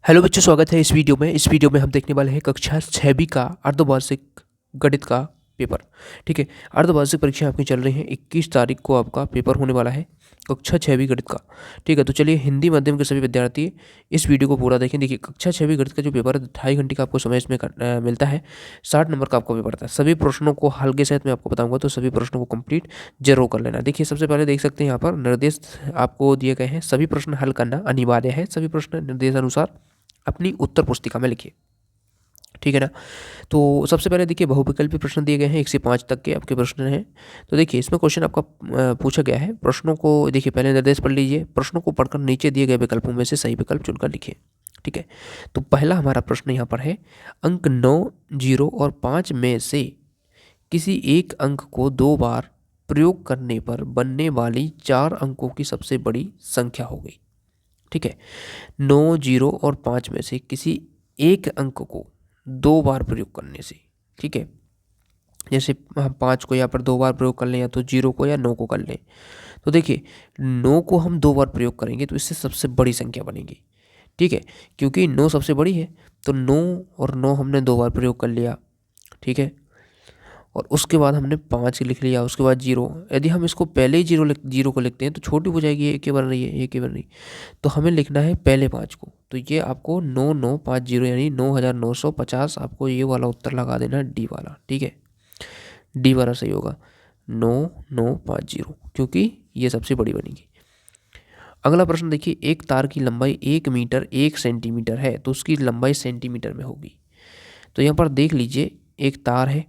Hello बच्चों, स्वागत है इस वीडियो में हम देखने वाले हैं कक्षा 6वीं का अर्धवार्षिक गणित का पेपर। ठीक है, अर्धवार्षिक परीक्षा आपकी चल रही है। 21 तारीख को आपका पेपर होने वाला है कक्षा 6वीं गणित का। ठीक है, तो चलिए हिंदी माध्यम के सभी विद्यार्थी इस वीडियो को पूरा देखें। देखिए, कक्षा 6वीं गणित का जो पेपर है 2.5 घंटे का आपको समय इसमें मिलता है। 60 नंबर का आपको पेपर था। सभी प्रश्नों को हल के साथ मैं आपको बताऊंगा, तो सभी प्रश्नों को कंप्लीट जरूर कर लेना। देखिए, सबसे पहले देख सकते हैं यहाँ पर निर्देश आपको दिए गए हैं। सभी प्रश्न हल करना अनिवार्य है। सभी प्रश्न निर्देशानुसार अपनी उत्तर पुस्तिका में लिखिए। ठीक है ना। तो सबसे पहले देखिए, बहुविकल्पी प्रश्न दिए गए हैं। 1 से 5 तक के आपके प्रश्न हैं। तो देखिए, इसमें क्वेश्चन आपका पूछा गया है। प्रश्नों को देखिए, पहले निर्देश पढ़ लीजिए। प्रश्नों को पढ़कर नीचे दिए गए विकल्पों में से सही विकल्प चुनकर लिखिए। ठीक है, तो पहला हमारा प्रश्न यहाँ पर है, अंक 9, 0 और 5 में से किसी एक अंक को 2 बार प्रयोग करने पर बनने वाली 4 अंकों की सबसे बड़ी संख्या हो गई। ठीक है, 9, 0 और 5 में से किसी एक अंक को 2 बार प्रयोग करने से। ठीक है, जैसे हम 5 को यहाँ पर 2 बार प्रयोग कर लें, या तो 0 को या 9 को कर लें। तो देखिए, 9 को हम 2 बार प्रयोग करेंगे तो इससे सबसे बड़ी संख्या बनेगी। ठीक है, क्योंकि 9 सबसे बड़ी है, तो 9 और 9 हमने 2 बार प्रयोग कर लिया। ठीक है, और उसके बाद हमने 5 लिख लिया, उसके बाद 0। यदि हम इसको पहले ही 0 को लिखते हैं तो छोटी हो जाएगी, एक ही बन रही है, एक ही बन रही। तो हमें लिखना है पहले 5 को। तो ये आपको 9950 यानी 9950 आपको ये वाला उत्तर लगा देना है, डी वाला। ठीक है, डी वाला सही होगा, 9950, क्योंकि ये सबसे बड़ी बनेगी। अगला प्रश्न देखिए, एक तार की लंबाई 1 मीटर 1 सेंटीमीटर है, तो उसकी लंबाई सेंटीमीटर में होगी। तो यहाँ पर देख लीजिए, एक तार है,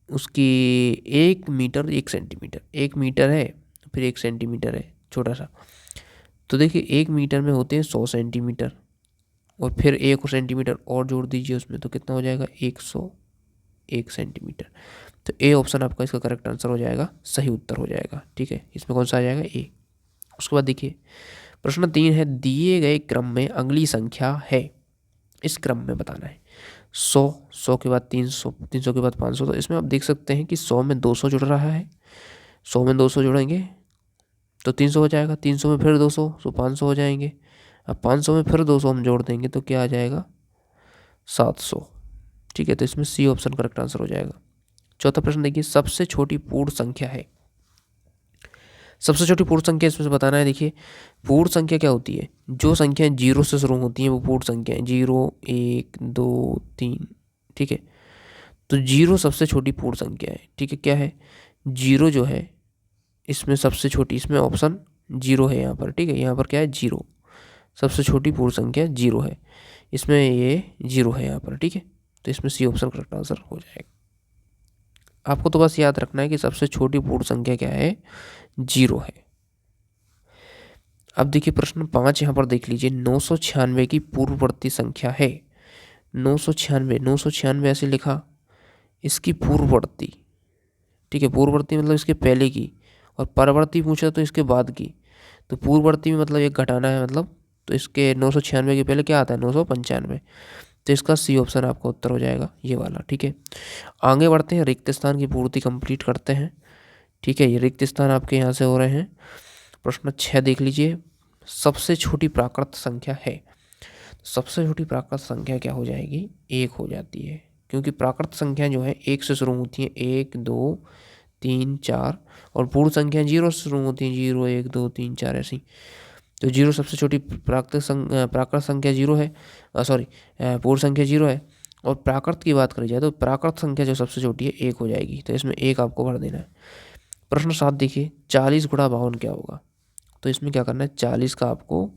उसकी 1 मीटर 1 सेंटीमीटर, 1 मीटर है, फिर 1 सेंटीमीटर है छोटा सा। तो देखिए, 1 मीटर में होते हैं 100 सेंटीमीटर, और फिर 1 सेंटीमीटर और जोड़ दीजिए उसमें, तो कितना हो जाएगा, 101 सेंटीमीटर। तो ए ऑप्शन आपका इसका करेक्ट आंसर हो जाएगा, सही उत्तर हो जाएगा। ठीक है, इसमें कौन सा आ जाएगा, ए। उसके बाद देखिए, प्रश्न 3 है, दिए गए क्रम में अगली संख्या है, इस क्रम में बताना है। 100, 100 के बाद 300, 300 के बाद 500। तो इसमें आप देख सकते हैं कि 100 में 200 जुड़ रहा है। 100 में 200 जुड़ेंगे तो 300 हो जाएगा, 300 में फिर 200 तो 500 हो जाएंगे। अब 500 में फिर 200 हम जोड़ देंगे तो क्या आ जाएगा, 700। ठीक है, तो इसमें सी ऑप्शन करेक्ट आंसर हो जाएगा। चौथा प्रश्न देखिए, सबसे छोटी पूर्ण संख्या है। सबसे छोटी पूर्ण संख्या इसमें से बताना है। देखिए, पूर्ण संख्या क्या होती है, जो संख्याएं 0 से शुरू होती हैं वो पूर्ण संख्या है। 0, 1, 2, 3। ठीक है, तो 0 सबसे छोटी पूर्ण संख्या है। ठीक है, क्या है, 0 जो है इसमें सबसे छोटी, इसमें ऑप्शन 0 है यहाँ पर। ठीक है, यहाँ पर क्या है, 0 सबसे छोटी पूर्ण संख्या 0 है, इसमें ये 0 है यहाँ पर। ठीक है, तो इसमें सी ऑप्शन करेक्ट आंसर हो जाएगा। आपको तो बस याद रखना है कि सबसे छोटी पूर्ण संख्या क्या है, 0 है। अब देखिए, प्रश्न 5 यहाँ पर देख लीजिए, 996 की पूर्ववर्ती संख्या है। 996, 996 ऐसे लिखा, इसकी पूर्ववर्ती। ठीक है, पूर्ववर्ती मतलब इसके पहले की, और परवर्ती पूछा तो इसके बाद की। तो पूर्ववर्ती में मतलब एक घटाना है, मतलब तो इसके 996 के पहले क्या आता है, 995। तो इसका सी ऑप्शन आपका उत्तर हो जाएगा, ये वाला। ठीक है, आगे बढ़ते हैं, रिक्त स्थान की पूर्ति कंप्लीट करते हैं। ठीक है, ये रिक्त स्थान आपके यहाँ से हो रहे हैं। प्रश्न 6 देख लीजिए, सबसे छोटी प्राकृत संख्या है। सबसे छोटी प्राकृत संख्या क्या हो जाएगी, 1 हो जाती है, क्योंकि प्राकृत संख्या जो है 1 से शुरू होती है, 1, 2, 3, 4, और पूर्ण संख्या 0 से शुरू होती है, 0, 1, 2, 3, 4 ऐसी। तो 0 सबसे छोटी प्राकृत संख्या 0 है, सॉरी पूर्ण संख्या 0 है। और प्राकृत की बात करी जाए तो प्राकृत संख्या जो सबसे छोटी है 1 हो जाएगी, तो इसमें 1 आपको भर देना है। प्रश्न 7 देखिए, 40 गुणा 52 क्या होगा। तो इसमें क्या करना है, 40 का आपको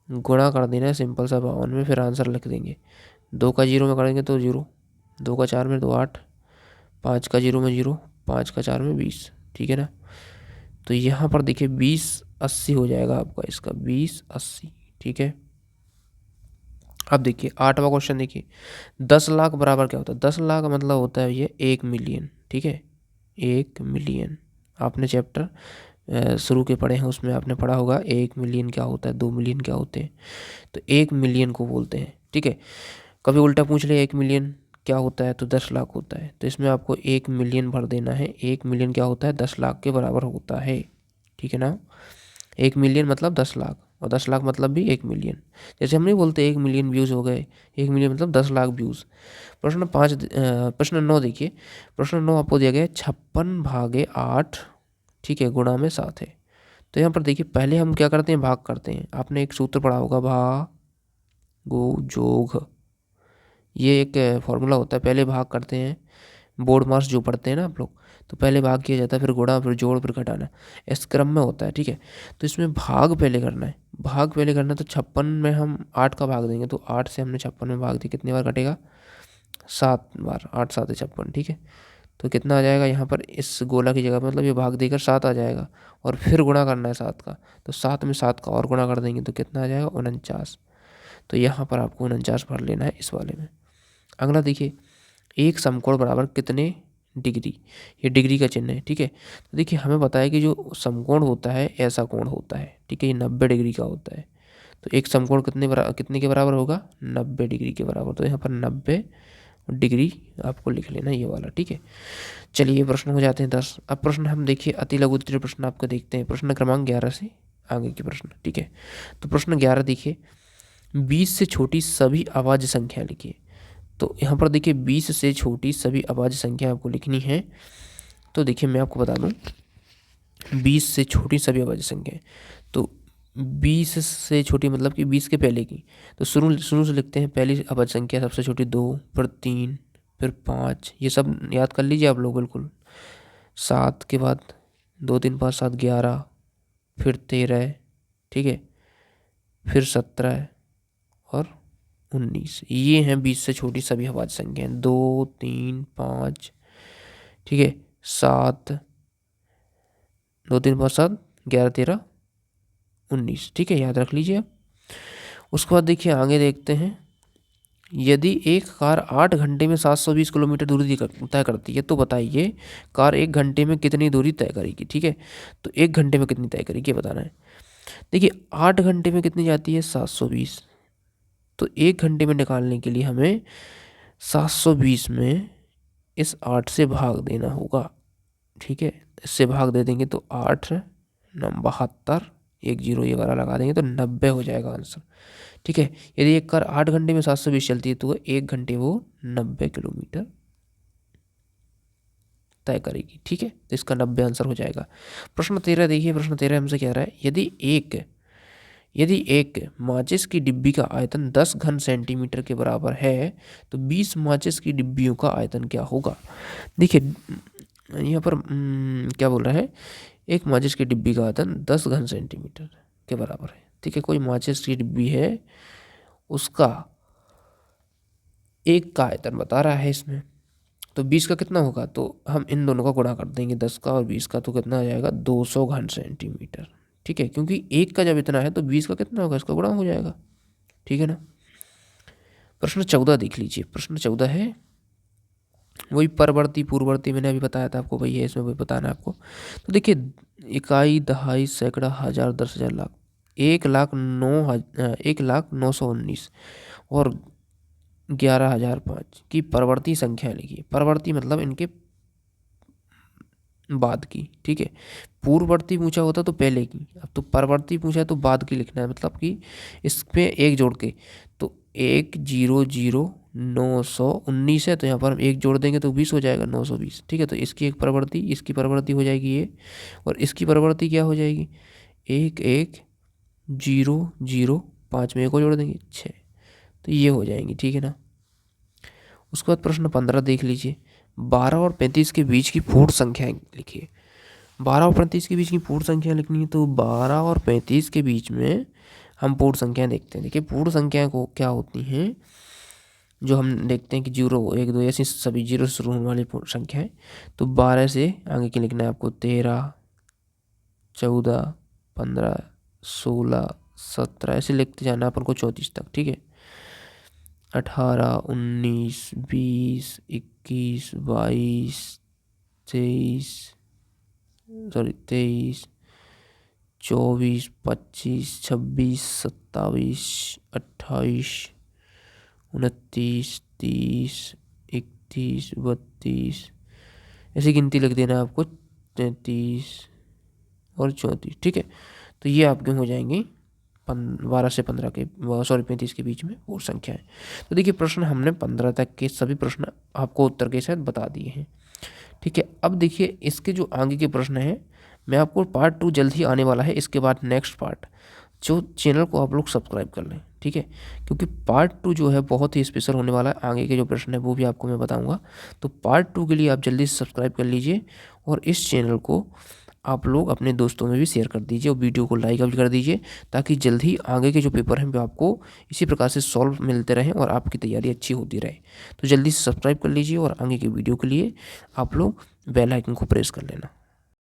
गुणा कर देना है सिंपल सा 52 में, फिर आंसर लिख देंगे। 2 का 0 में करेंगे तो 0, 2 का 4 में 2 8, 5 का 0 में 0, 5 का 4 में 20। ठीक है ना, तो यहाँ पर देखिए 2080 हो जाएगा आपका, इसका 2080। ठीक है, अब देखिए 8वां क्वेश्चन देखिए, 10 लाख बराबर क्या होता है। 10 लाख मतलब होता है ये 1 मिलियन। ठीक है, 1 मिलियन आपने चैप्टर शुरू के पढ़े हैं, उसमें आपने पढ़ा होगा 1 मिलियन क्या होता है, 2 मिलियन क्या होते हैं। तो 1 मिलियन को बोलते हैं। ठीक है, कभी उल्टा पूछ ले 1 मिलियन क्या होता है, तो 10 लाख होता है। तो इसमें आपको 1 मिलियन भर देना है। 1 मिलियन क्या होता है, 10 लाख के बराबर होता है। ठीक है ना, 1 मिलियन मतलब 10 लाख, और 10 लाख मतलब भी 1 मिलियन। जैसे हम नहीं बोलते 1 मिलियन व्यूज़ हो गए, 1 मिलियन मतलब 10 लाख व्यूज़। प्रश्न 9 देखिए, प्रश्न 9 आपको दिया गया है 56/8, ठीक है, गुणा में 7 है। तो यहाँ पर देखिए पहले हम क्या करते हैं, भाग करते हैं। आपने एक सूत्र पढ़ा होगा, भागो जोग, ये एक फॉर्मूला होता है। पहले भाग करते हैं, बोर्ड मार्क्स जो पढ़ते हैं ना आप लोग, तो पहले भाग किया जाता है, फिर गुणा, फिर जोड़, फिर घटाना, इस क्रम में होता है, ठीक है। तो इसमें भाग पहले करना है, भाग पहले करना है। तो 56 में हम 8 का भाग देंगे, तो 8 से हमने 56 में भाग दिया, कितनी बार कटेगा, 7 बार। 8 7 56, ठीक है। तो कितना आ जाएगा यहाँ पर, इस गोला की जगह मतलब ये भाग देकर 7 आ जाएगा, और फिर गुणा करना है 7 का। तो 7 में 7 का और गुणा कर देंगे तो कितना आ जाएगा, 49। तो यहाँ पर आपको 49 भर लेना है इस वाले में। अगला देखिए, एक समकोण बराबर कितने डिग्री, ये डिग्री का चिन्ह है, ठीक है। तो देखिए हमें पता है कि जो समकोण होता है ऐसा कोण होता है, ठीक है, ये 90 डिग्री का होता है। तो एक समकोण कितने के बराबर होगा, 90 डिग्री के बराबर। तो यहाँ पर 90 डिग्री आपको लिख लेना ये वाला, ठीक है। चलिए प्रश्न हो जाते हैं 10। अब प्रश्न हम देखिए अति लघु उत्तरीय प्रश्न आपको देखते हैं, प्रश्न क्रमांक 11 से आगे के प्रश्न, ठीक है। तो प्रश्न 11 देखिए, 20 से छोटी सभी अभाज्य संख्या लिखिए। तो यहाँ पर देखिए 20 से छोटी सभी अभाज्य संख्या आपको लिखनी है। तो देखिए मैं आपको बता दूं, 20 से छोटी सभी अभाज्य संख्या, तो 20 से छोटी मतलब कि 20 के पहले की। तो शुरू शुरू से लिखते हैं, पहली अभाज्य संख्या सबसे छोटी 2, फिर 3, फिर 5, ये सब याद कर लीजिए आप लोग बिल्कुल। 7 के बाद 2 3 5 7 11, फिर 13, ठीक है, फिर 17 और 19। ये हैं 20 से छोटी सभी अभाज्य संख्याएं, 2 3 5, ठीक है, 7, 2 3 5 7 11 13 19, ठीक है, याद रख लीजिए आप। उसके बाद देखिए आगे देखते हैं, यदि एक कार 8 घंटे में 720 किलोमीटर दूरी तय करती है, तो बताइए कार 1 घंटे में कितनी दूरी तय करेगी, ठीक है। तो 1 घंटे में कितनी तय करेगी ये बताना है। देखिए 8 घंटे में कितनी जाती है, 720। तो 1 घंटे में निकालने के लिए हमें 720 में इस 8 से भाग देना होगा, ठीक है। इससे भाग दे देंगे तो 8 72, 1 0 ये वाला लगा देंगे तो 90 हो जाएगा आंसर, ठीक है। यदि एक कार 8 घंटे में 720 चलती है तो 1 घंटे वो 90 किलोमीटर तय करेगी, ठीक है। तो इसका 90 आंसर हो जाएगा। प्रश्न 13 देखिए, प्रश्न 13 हमसे कह रहा है, यदि एक माचिस की डिब्बी का आयतन 10 घन सेंटीमीटर के बराबर है, तो 20 माचिस की डिब्बियों का आयतन क्या होगा। देखिए यहाँ पर क्या बोल रहा है, एक माचिस की डिब्बी का आयतन 10 घन सेंटीमीटर के बराबर है, ठीक है। कोई माचिस की डिब्बी है, उसका एक का आयतन बता रहा है इसमें, तो 20 का कितना होगा, तो हम इन दोनों का गुणा कर देंगे, 10 का और 20 का, तो कितना आ जाएगा 200 घन सेंटीमीटर, ठीक है। क्योंकि एक का जब इतना है तो 20 का कितना होगा, इसका गुणा हो जाएगा, ठीक है ना। प्रश्न 14 देख लीजिए, प्रश्न 14 है वही परवर्ती पूर्ववर्ती, मैंने अभी बताया था आपको, वही है, इसमें वही बताना है आपको। तो देखिए इकाई, दहाई, सैकड़ा, हजार, 10,000, लाख, 1,09,919 और 11,005 की परवर्ती संख्या लिखिए। परवर्ती मतलब इनके बाद की, ठीक है। पूर्ववर्ती पूछा होता तो पहले की, अब तो परवर्ती पूछा है तो बाद की लिखना है, मतलब कि इसमें एक जोड़ के, तो 1,00,919 है, तो यहाँ पर हम एक जोड़ देंगे तो 20 हो जाएगा, 920, ठीक है। तो इसकी एक परवर्ती, इसकी परवर्ती हो जाएगी ये, और इसकी परवर्ती क्या हो जाएगी, 1,1,0,0,5 में एक और जोड़ देंगे 6, तो ये हो जाएंगी, ठीक है ना। उसके बाद प्रश्न 15 देख लीजिए, 12 और 35 के बीच की पूर्ण संख्याएं लिखिए। 12 और 35 के बीच की पूर्ण संख्या लिखनी है, तो 12 और 35 के बीच में हम पूर्ण संख्याएं देखते हैं। देखिए पूर्ण संख्या को क्या होती हैं, जो हम देखते हैं कि 0 1 2 ऐसी सभी 0 से शुरू होने वाली पूर्ण संख्या है। तो 12 से आगे की लिखना है आपको, 13 14 15 16 17 ऐसे लिखते जाना अपन को 34 तक, ठीक है। 18 19 20 21 22 23 24 25 26 27 28 29 30 31 32 ऐसी गिनती लिख देना आपको, 33 और 34, ठीक है। तो ये आपके हो जाएंगे 12 से 15 के 35 के बीच में और संख्या है। तो देखिए प्रश्न हमने 15 तक के सभी प्रश्न आपको उत्तर के साथ बता दिए हैं। ठीक है, अब देखिए इसके जो आगे के प्रश्न हैं, मैं आपको पार्ट 2 जल्द ही आने वाला है। इसके बाद नेक्स्ट पार्ट, जो चैनल को आप लोग सब्सक्राइब कर लें, ठीक है, क्योंकि पार्ट 2 जो है बहुत ही स्पेशल होने वाला है। आगे के जो प्रश्न है वो भी आपको मैं बताऊंगा। तो पार्ट 2 के लिए आप जल्दी से सब्सक्राइब कर लीजिए और इस चैनल को आप लोग अपने दोस्तों में भी शेयर कर दीजिए और वीडियो को लाइक भी कर दीजिए, ताकि जल्द ही आगे के जो पेपर हैं वो आपको इसी प्रकार से सॉल्व मिलते रहें और आपकी तैयारी अच्छी होती रहे। तो जल्दी से सब्सक्राइब कर लीजिए और आगे के वीडियो के लिए आप लोग बेल आइकन को प्रेस कर लेना।